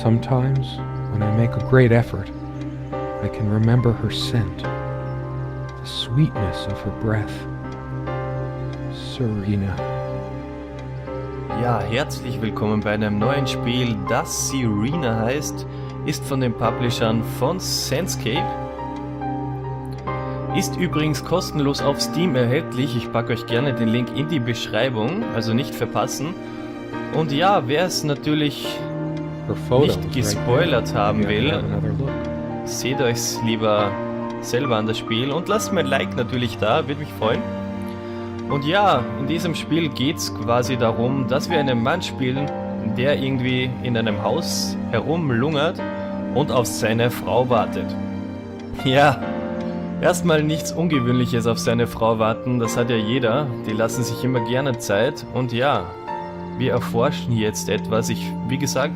Sometimes, when I make a great effort, I can remember her scent, the sweetness of her breath. Serena. Ja, herzlich willkommen bei einem neuen Spiel, das Serena heißt, ist von den Publishern von Sandscape. Ist übrigens kostenlos auf Steam erhältlich, ich packe euch gerne den Link in die Beschreibung, also nicht verpassen. Und ja, wer es natürlich nicht gespoilert haben will, seht euch's lieber selber an das Spiel und lasst mir ein Like natürlich da, würde mich freuen. Und ja, in diesem Spiel geht's quasi darum, dass wir einen Mann spielen, der irgendwie in einem Haus herumlungert und auf seine Frau wartet. Ja, erstmal nichts Ungewöhnliches auf seine Frau warten, das hat ja jeder, die lassen sich immer gerne Zeit. Und ja, wir erforschen jetzt etwas, wie gesagt,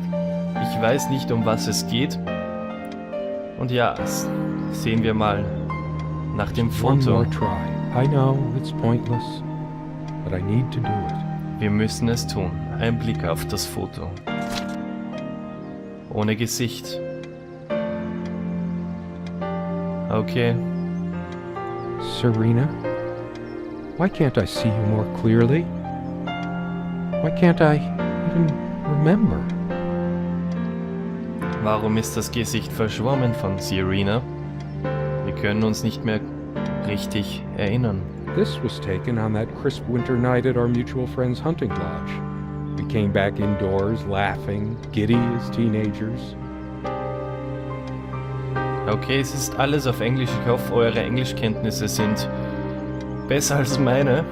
ich weiß nicht, um was es geht. Und ja, sehen wir mal nach dem Foto. I know it's pointless, but I need to do it. Wir müssen es tun. Ein Blick auf das Foto. Ohne Gesicht. Okay. Serena, why can't I see you more clearly? Why can't I even remember? Warum ist das Gesicht verschwommen von Serena? Wir können uns nicht mehr richtig erinnern. This was taken on that crisp winter night at our mutual friend's hunting lodge. We came back indoors, laughing, giddy as teenagers. Okay, es ist alles auf Englisch. Ich hoffe, eure Englischkenntnisse sind besser als meine.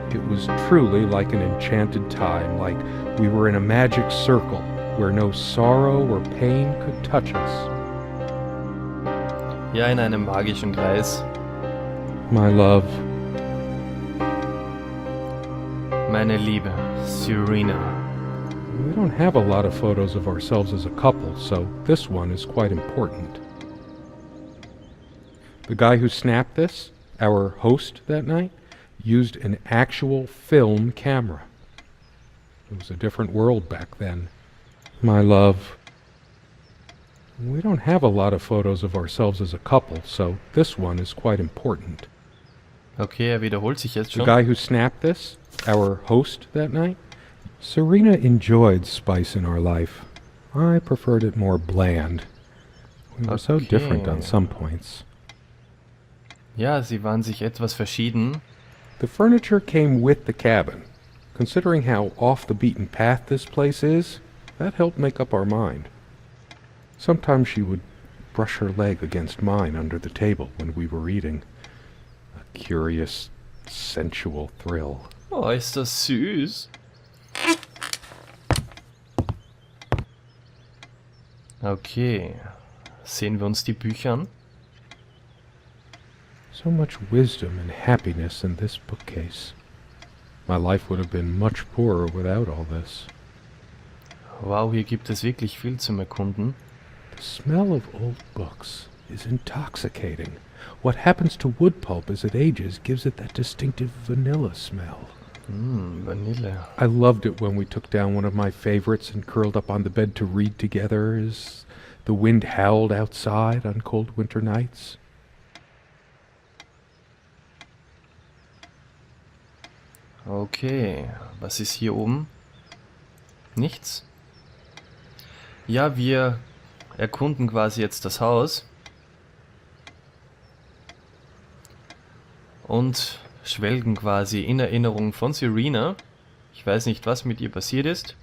It was truly like an enchanted time, like we were in a magic circle where no sorrow or pain could touch us. Ja, in einem magischen Kreis. My love. Meine Liebe, Serena. We don't have a lot of photos of ourselves as a couple, so this one is quite important. The guy who snapped this, our host that night, used an actual film camera. It was a different world back then. My love. We don't have a lot of photos of ourselves as a couple, so this one is quite important. Okay, er wiederholt sich jetzt schon. The guy who snapped this, our host that night, Serena enjoyed spice in our life. I preferred it more bland. We were so different on some points. Ja, sie waren sich etwas verschieden. The furniture came with the cabin. Considering how off the beaten path this place is, that helped make up our mind. Sometimes she would brush her leg against mine under the table when we were eating. A curious, sensual thrill. Oh, ist das süß. Okay, sehen wir uns die Bücher an. So much wisdom and happiness in this bookcase. My life would have been much poorer without all this. Wow, hier gibt es wirklich viel zum Erkunden. The smell of old books is intoxicating. What happens to wood pulp as it ages gives it that distinctive vanilla smell. Vanille. I loved it when we took down one of my favorites and curled up on the bed to read together as the wind howled outside on cold winter nights. Okay, was ist hier oben? Nichts? Ja, wir erkunden quasi jetzt das Haus. Und schwelgen quasi in Erinnerung von Serena. Ich weiß nicht, was mit ihr passiert ist.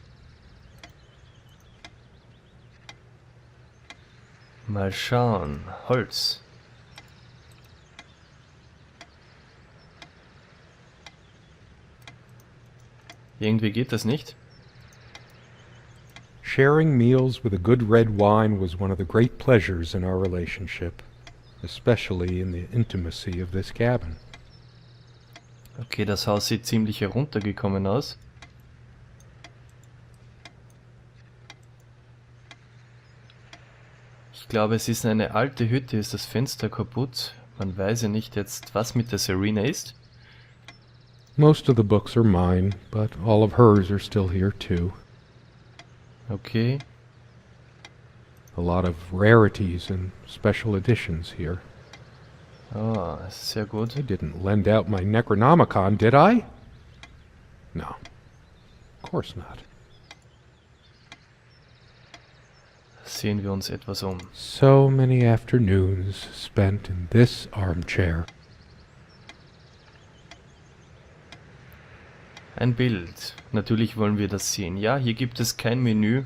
Mal schauen. Holz. Irgendwie geht das nicht. Sharing meals with a good red wine was one of the great pleasures in our relationship, especially in the intimacy of this cabin. Okay, das Haus sieht ziemlich heruntergekommen aus. Ich glaube, es ist eine alte Hütte, ist das Fenster kaputt. Man weiß ja nicht jetzt, was mit der Serena ist. Most of the books are mine, but all of hers are still here too. Okay. A lot of rarities and special editions here. Oh, sehr gut. I didn't lend out my Necronomicon, did I? No. Of course not. Sehen wir uns etwas um. So many afternoons spent in this armchair. Ein Bild. Natürlich wollen wir das sehen. Ja, hier gibt es kein Menü.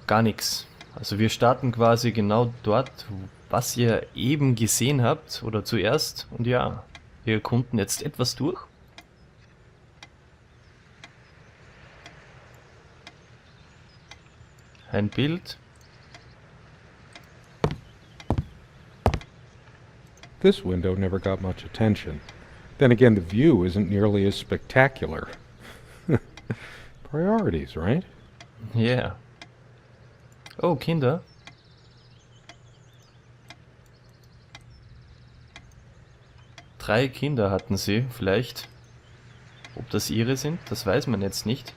Gar nichts. Also wir starten quasi genau dort, was ihr eben gesehen habt oder zuerst. Und ja, wir erkunden jetzt etwas durch. Ein Bild. This window never got much attention. Then again, the view isn't nearly as spectacular. Priorities, right? Yeah. Oh, Kinder. Drei Kinder hatten sie, vielleicht. Ob das ihre sind, das weiß man jetzt nicht.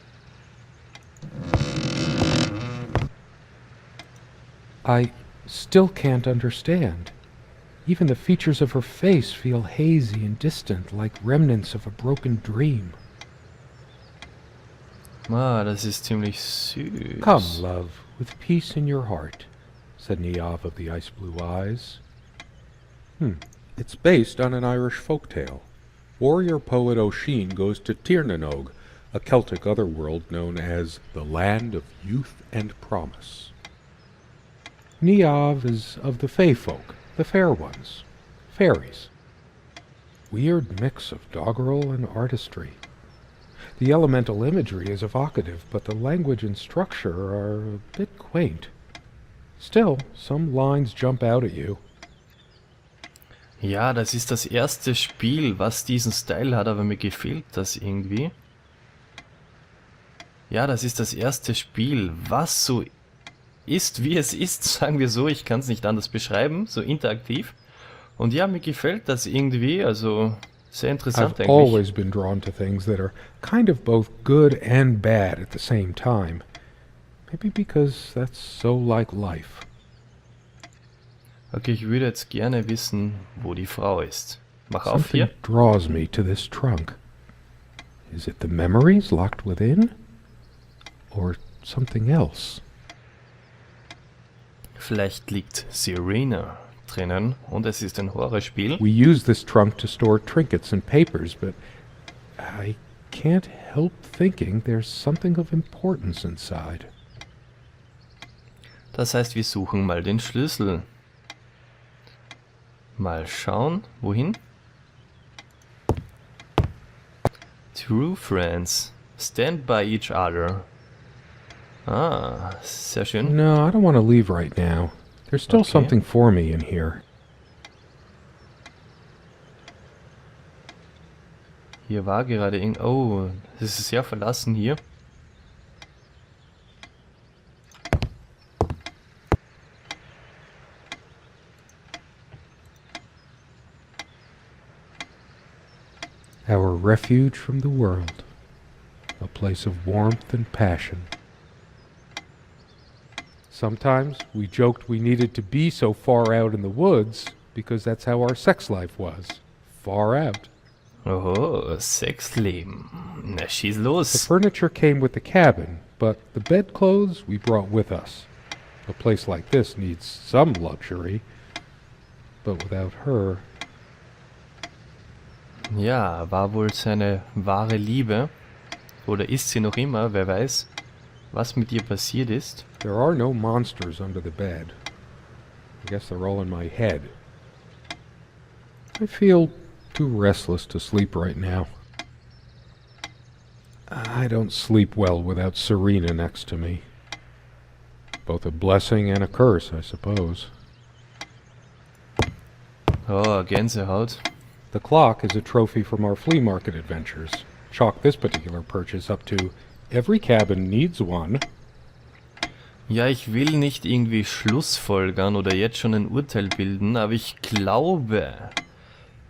I still can't understand. Even the features of her face feel hazy and distant, like remnants of a broken dream. Ah, das ist ziemlich süß. Come, love, with peace in your heart, said Niamh of the ice-blue eyes. It's based on an Irish folk tale. Warrior poet Oisin goes to Tirnanog, a Celtic otherworld known as the Land of Youth and Promise. Niamh is of the Fey folk, the fair ones, fairies. Weird mix of doggerel and artistry. The elemental imagery is evocative, but the language and structure are a bit quaint. Still, some lines jump out at you. Ja, das ist das erste Spiel, was diesen Style hat, aber mir gefällt das irgendwie. Ja, das ist das erste Spiel, was so ist, wie es ist, sagen wir so. Ich kann es nicht anders beschreiben, so interaktiv. Und ja, mir gefällt das irgendwie, also sehr interessant I've eigentlich. always been drawn to things that are kind of both good and bad at the same time. Maybe because that's so like life. Okay, ich würde jetzt gerne wissen, wo die Frau ist. Mach auf Something hier. draws me to this trunk. Is it the memories locked within? Or something else? Vielleicht liegt Serena drinnen und es ist ein Horrorspiel. We use this trunk to store trinkets and papers, but I can't help thinking there's something of importance inside. Das heißt, wir suchen mal den Schlüssel. Mal schauen, wohin? True friends. Stand by each other. Ah, sehr schön. No, I don't want to leave right now. There's still Okay. something for me in here. Hier war gerade oh, es ist sehr verlassen hier. Our refuge from the world. A place of warmth and passion. Sometimes we joked we needed to be so far out in the woods because that's how our sex life was. Far out. Oh, Sexleben. Na, schieß The los. furniture came with the cabin, but the bedclothes we brought with us. A place like this needs some luxury, but without her... Ja, war wohl seine wahre Liebe. Oder ist sie noch immer, wer weiß, was mit ihr passiert ist. There are no monsters under the bed. I guess they're all in my head. I feel too restless to sleep right now. I don't sleep well without Serena next to me. Both a blessing and a curse, I suppose. Oh, Gänsehaut. The clock is a trophy from our flea market adventures. Chalk this particular purchase up to every cabin needs one. Ja, ich will nicht irgendwie schlussfolgern oder jetzt schon ein Urteil bilden, aber ich glaube,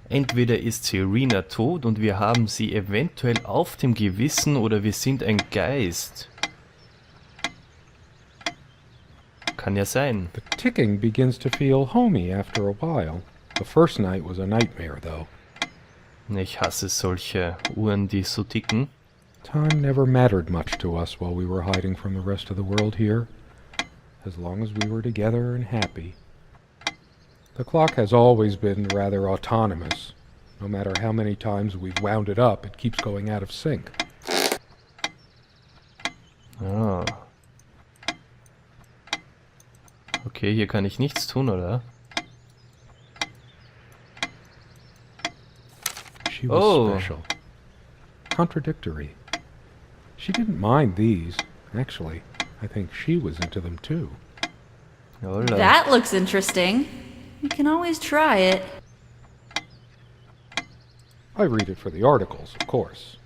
entweder ist Serena tot und wir haben sie eventuell auf dem Gewissen oder wir sind ein Geist. Kann ja sein. The ticking begins to feel homey after a while. The first night was a nightmare, though. Ich hasse solche Uhren, die so ticken. Time never mattered much to us while we were hiding from the rest of the world here, as long as we were together and happy. The clock has always been rather autonomous. No matter how many times we've wound it up, it keeps going out of sync. Ah. Okay, hier kann ich nichts tun, oder? She was special. Contradictory. She didn't mind these. Actually, I think she was into them too. Hola. That looks interesting. You can always try it. I read it for the articles, of course.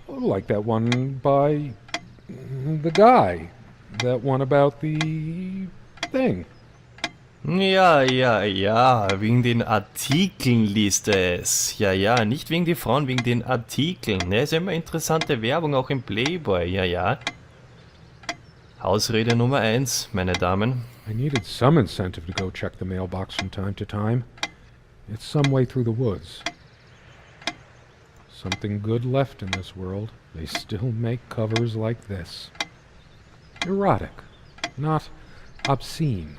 Like that one by the guy. That one about the thing. Ja, wegen den Artikeln liest es. Ja, nicht wegen die Frauen, wegen den Artikeln. Ne, ist ja immer interessante Werbung, auch im Playboy, ja. Ausrede Nummer 1, meine Damen. I needed some incentive to go check the mailbox from time to time. It's some way through the woods. Something good left in this world. They still make covers like this. Erotic, not obscene.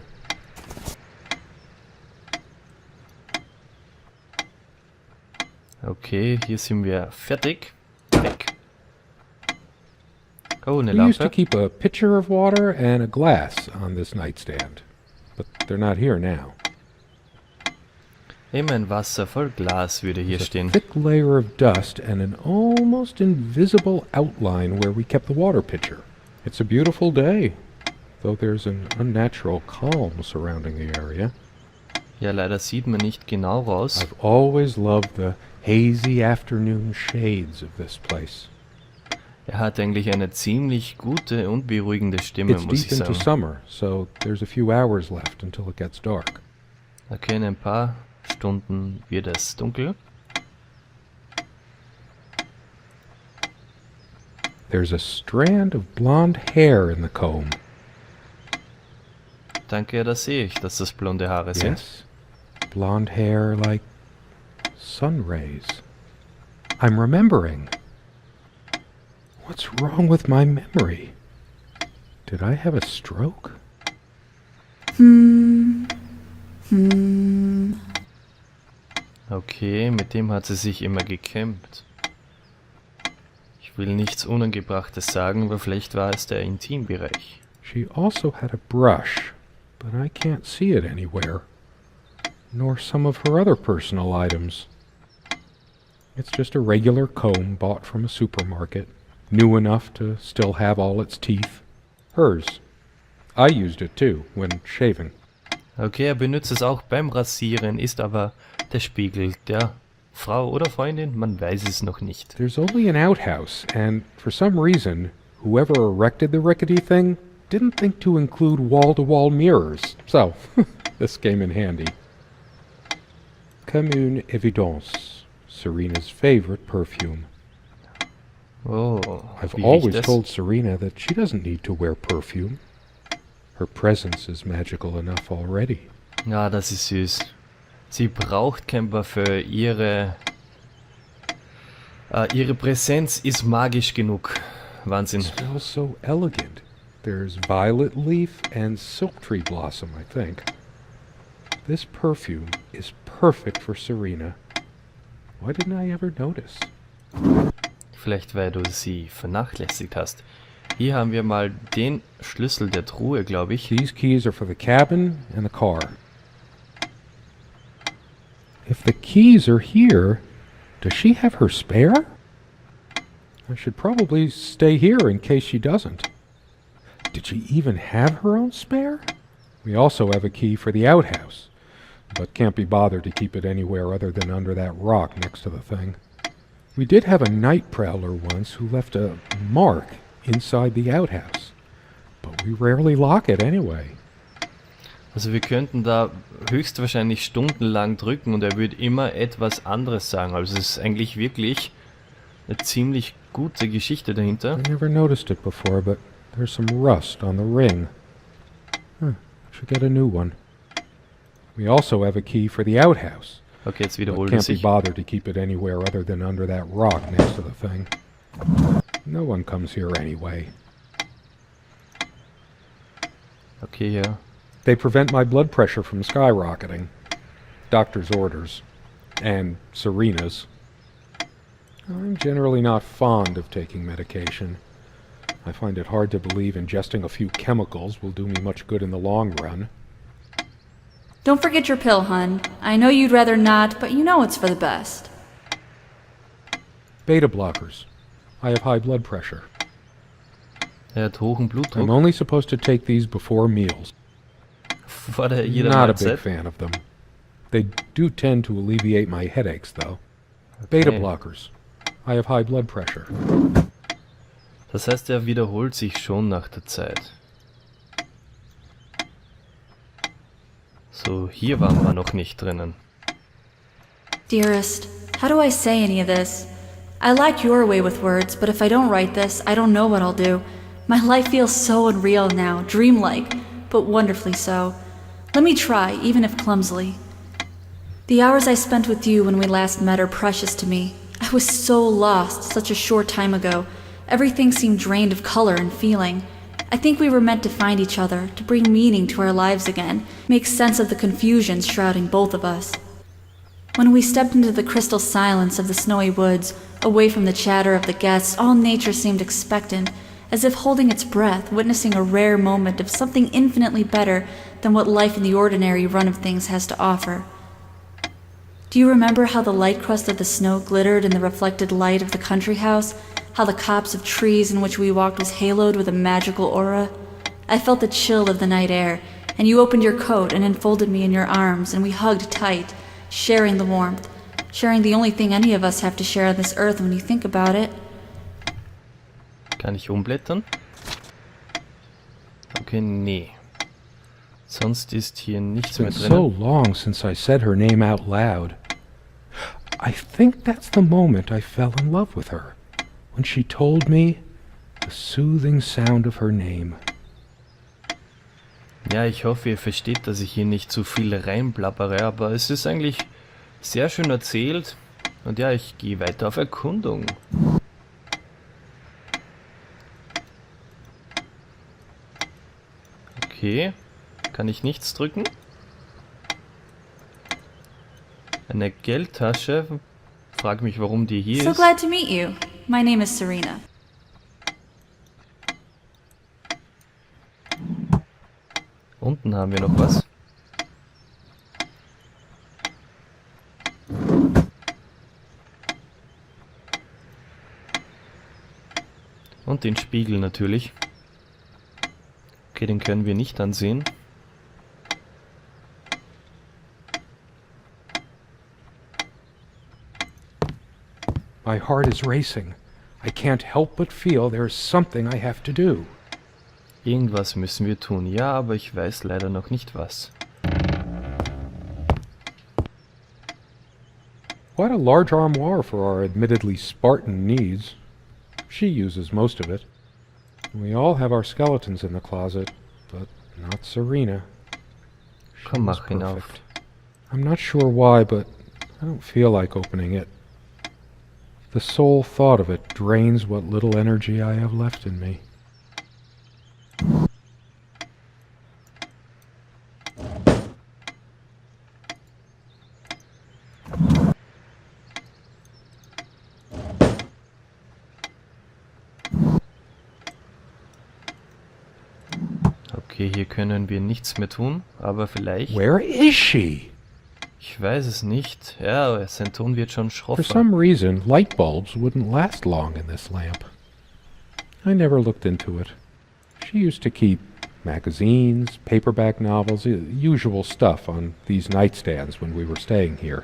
Okay, hier sind wir fertig. Weg. Oh, eine We used to Lampe. keep a pitcher of water and a glass on this nightstand, but they're not here now. Immer ein Wasser voll Glas würde hier There's a stehen. thick layer of dust and an almost invisible outline where we kept the water pitcher. It's a beautiful day, though there's an unnatural calm surrounding the area. Ja, leider sieht man nicht genau raus. I've always loved the hazy afternoon shades of this place. Er hat eigentlich eine ziemlich gute und beruhigende Stimme, It's muss deep ich into sagen. summer, so there's a few hours left until it gets dark. Okay, in ein paar Stunden wird es dunkel. There's a strand of blonde hair in the comb. Danke, da sehe ich, dass das blonde Haare sind. Yes, blonde hair like sun rays. I'm remembering. What's wrong with my memory? Did I have a stroke? Okay, mit dem hat sie sich immer gekämmt. Ich will nichts Unangebrachtes sagen, aber vielleicht war es der Intimbereich. She also had a brush, but I can't see it anywhere. Nor some of her other personal items. It's just a regular comb bought from a supermarket, new enough to still have all its teeth. Hers. I used it too, when shaving. Okay, er benutzt es auch beim Rasieren, ist aber der Spiegel der Frau oder Freundin, man weiß es noch nicht. There's only an outhouse, and for some reason, whoever erected the rickety thing didn't think to include wall-to-wall mirrors. So, this came in handy. Comme une évidence. Serena's favorite perfume. Oh, I've wie always riecht es? told Serena that she doesn't need to wear perfume. Her presence is magical enough already. Ja, das ist süß. Sie braucht kein Parfüm, ihre Präsenz ist magisch genug. Wahnsinn. It smells so elegant. There's violet leaf and silk tree blossom, I think. This perfume is perfect for Serena. Why didn't I ever notice? Vielleicht weil du sie vernachlässigt hast. Hier haben wir mal den Schlüssel der Truhe, glaube ich. These keys are for the cabin and the car. If the keys are here, does she have her spare? I should probably stay here in case she doesn't. Did she even have her own spare? We also have a key for the outhouse, but can't be bothered to keep it anywhere other than under that rock next to the thing. We did have a night prowler once who left a mark inside the outhouse, but we rarely lock it anyway. Also wir könnten da höchstwahrscheinlich stundenlang drücken und er würde immer etwas anderes sagen. Also es ist eigentlich wirklich eine ziemlich gute Geschichte dahinter. I never noticed it before, but there's some rust on the ring. Should get a new one. We also have a key for the outhouse. Okay, jetzt But wiederholt can't es be sich. bothered to keep it anywhere other than under that rock next to the thing. No one comes here anyway. Okay, ja. They prevent my blood pressure from skyrocketing. Doctor's orders. And Serena's. I'm generally not fond of taking medication. I find it hard to believe ingesting a few chemicals will do me much good in the long run. Don't forget your pill, hun. I know you'd rather not, but you know it's for the best. Beta blockers. I have high blood pressure. Hat hohen Blutdruck. I'm only supposed to take these before meals. Vor jeder Not a big Mahlzeit. fan of them. They do tend to alleviate my headaches, though. Beta blockers. I have high blood pressure. Das heißt, er wiederholt sich schon nach der Zeit. So, hier waren wir noch nicht drinnen. Dearest, how do I say any of this? I like your way with words, but if I don't write this, I don't know what I'll do. My life feels so unreal now, dreamlike, but wonderfully so. Let me try, even if clumsily. The hours I spent with you when we last met are precious to me. I was so lost such a short time ago. Everything seemed drained of color and feeling. I think we were meant to find each other, to bring meaning to our lives again, make sense of the confusion shrouding both of us. When we stepped into the crystal silence of the snowy woods, away from the chatter of the guests, all nature seemed expectant, as if holding its breath, witnessing a rare moment of something infinitely better than what life in the ordinary run of things has to offer. Do you remember how the light crust of the snow glittered in the reflected light of the country house? How the copse of trees in which we walked was haloed with a magical aura? I felt the chill of the night air, and you opened your coat and enfolded me in your arms, and we hugged tight, sharing the warmth, sharing the only thing any of us have to share on this earth when you think about it. Kann ich umblättern? Okay, nee. Sonst ist hier nichts It's mehr been so drinnen. long since I said her name out loud. I think that's the moment I fell in love with her. When she told me the soothing sound of her name. Ja, ich hoffe, ihr versteht, dass ich hier nicht zu viel reinplappere, aber es ist eigentlich sehr schön erzählt. Und ja, ich gehe weiter auf Erkundung. Okay, kann ich nichts drücken? Eine Geldtasche. Frag mich, warum die hier So ist. glad to meet you. My name is Serena. Unten haben wir noch was. Und den Spiegel natürlich. Okay, den können wir nicht ansehen. My heart is racing. I can't help but feel there's something I have to do. Irgendwas müssen wir tun. Ja, aber ich weiß leider noch nicht was. Quite a large armoire for our admittedly Spartan needs. She uses most of it. We all have our skeletons in the closet, but not Serena. Komm, She's mach ihn auf. perfect. I'm not sure why, but I don't feel like opening it. The sole thought of it drains what little energy I have left in me. Okay, hier können wir nichts mehr tun, aber vielleicht... Where is she? Ich weiß es nicht. Ja, sein Ton wird schon For schroffer. some reason, light bulbs wouldn't last long in this lamp. I never looked into it. She used to keep magazines, paperback novels, usual stuff on these nightstands when we were staying here.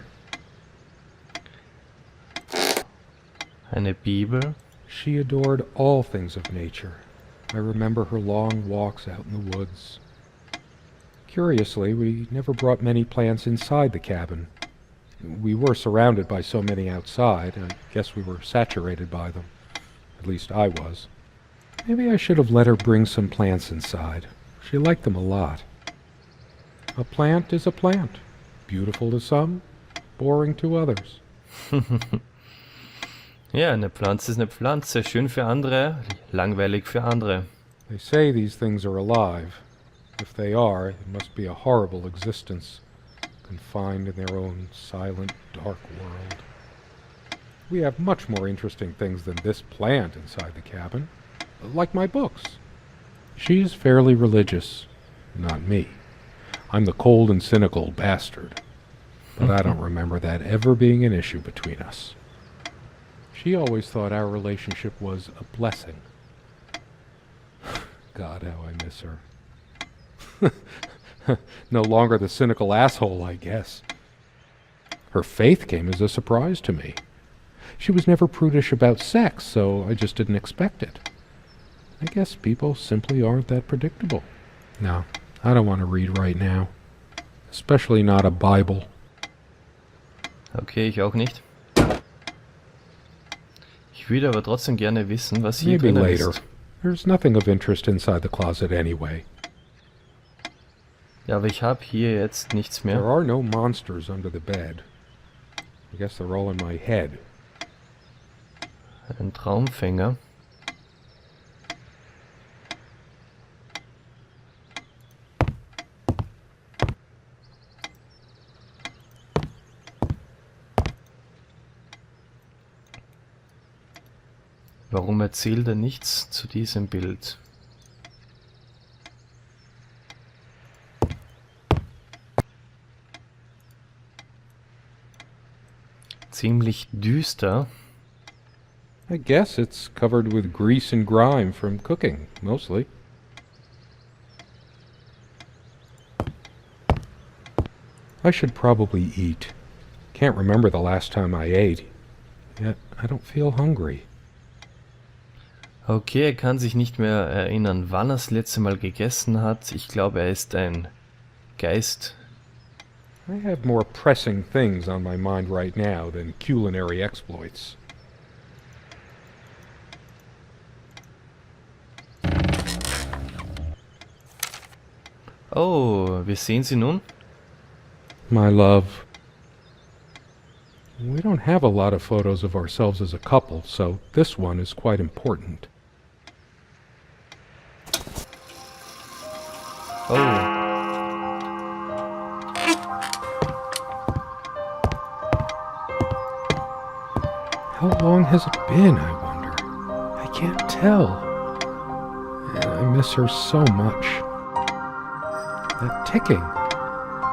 Eine Bibel. She adored all things of nature. I remember her long walks out in the woods. Curiously, we never brought many plants inside the cabin. We were surrounded by so many outside, I guess we were saturated by them. At least I was. Maybe I should have let her bring some plants inside. She liked them a lot. A plant is a plant. Beautiful to some, boring to others. Ja, eine Pflanze ist eine Pflanze. Schön für andere, langweilig für andere. They say these things are alive. If they are, it must be a horrible existence, confined in their own silent, dark world. We have much more interesting things than this plant inside the cabin, like my books. She's fairly religious, not me. I'm the cold and cynical bastard. But I don't remember that ever being an issue between us. She always thought our relationship was a blessing. God, how I miss her. No longer the cynical asshole, I guess. Her faith came as a surprise to me. She was never prudish about sex, so I just didn't expect it. I guess people simply aren't that predictable. No, I don't want to read right now. Especially not a Bible. Okay, ich auch nicht. Ich würde aber trotzdem gerne wissen, was hier Maybe drinnen later. ist. There's nothing of interest inside the closet anyway. Ja, aber ich habe hier jetzt nichts There mehr. are no monsters under the bed. I guess they're all in my head. Ein Traumfänger. Warum erzählt er nichts zu diesem Bild? Ziemlich düster. I guess it's covered with grease and grime from cooking, mostly. I should probably eat. Can't remember the last time I ate. Yet I don't feel hungry. Okay, er kann sich nicht mehr erinnern, wann er das letzte Mal gegessen hat. Ich glaube, er ist ein Geist. I have more pressing things on my mind right now than culinary exploits. Oh, wir sehen sie nun. My love. We don't have a lot of photos of ourselves as a couple, so this one is quite important. Oh, How long has it been, I wonder? I can't tell. And I miss her so much. That ticking,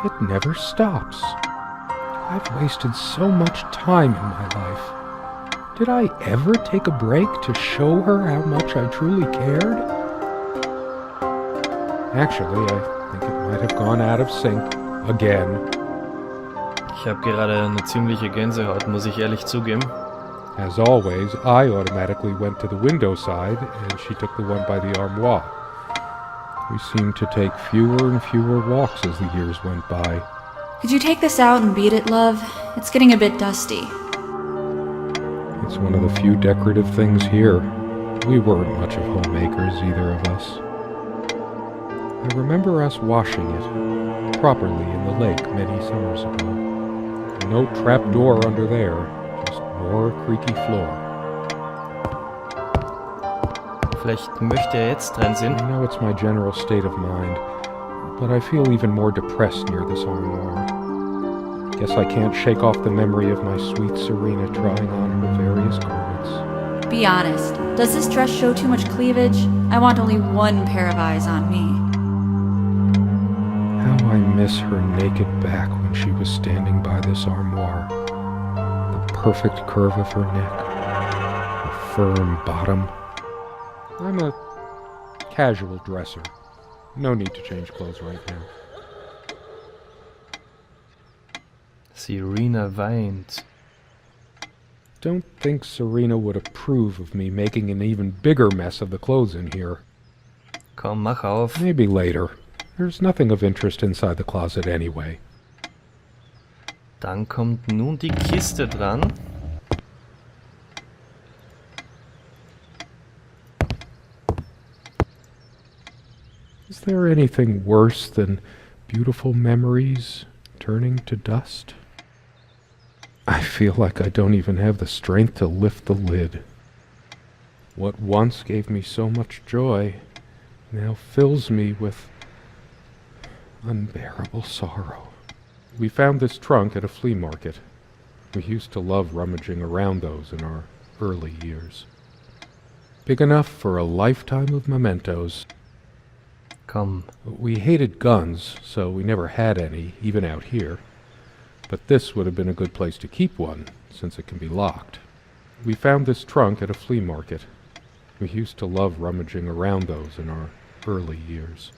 it never stops. I've wasted so much time in my life. Did I ever take a break to show her how much I truly cared? Actually, I think it might have gone out of sync again. ich habe gerade eine ziemliche Gänsehaut, muss ich ehrlich zugeben. As always, I automatically went to the window side, and she took the one by the armoire. We seemed to take fewer and fewer walks as the years went by. Could you take this out and beat it, love? It's getting a bit dusty. It's one of the few decorative things here. We weren't much of homemakers, either of us. I remember us washing it properly in the lake many summers ago. No trapdoor under there, just more creaky floor. Vielleicht möchte er jetzt dran I sind. know it's my general state of mind, but I feel even more depressed near this armoire. Guess I can't shake off the memory of my sweet Serena trying on her various garments. Be honest, does this dress show too much cleavage? I want only one pair of eyes on me. How I miss her naked back when she was standing by this armoire. The perfect curve of her neck, the firm bottom. I'm a casual dresser. No need to change clothes right now. Serena weint. Don't think Serena would approve of me making an even bigger mess of the clothes in here. Komm, mach auf. Maybe later. There's nothing of interest inside the closet anyway. Dann kommt nun die Kiste dran. Is there anything worse than Beautiful memories turning to dust. I feel like I don't even have the strength to lift the lid. What once gave me so much joy now fills me with unbearable sorrow. We found this trunk at a flea market. We used to love rummaging around those in our early years. Big enough for a lifetime of mementos. Komm. We hated guns, so we never had any, even out here. But this would have been a good place to keep one, since it can be locked. We found this trunk at a flea market. We used to love rummaging around those in our early years.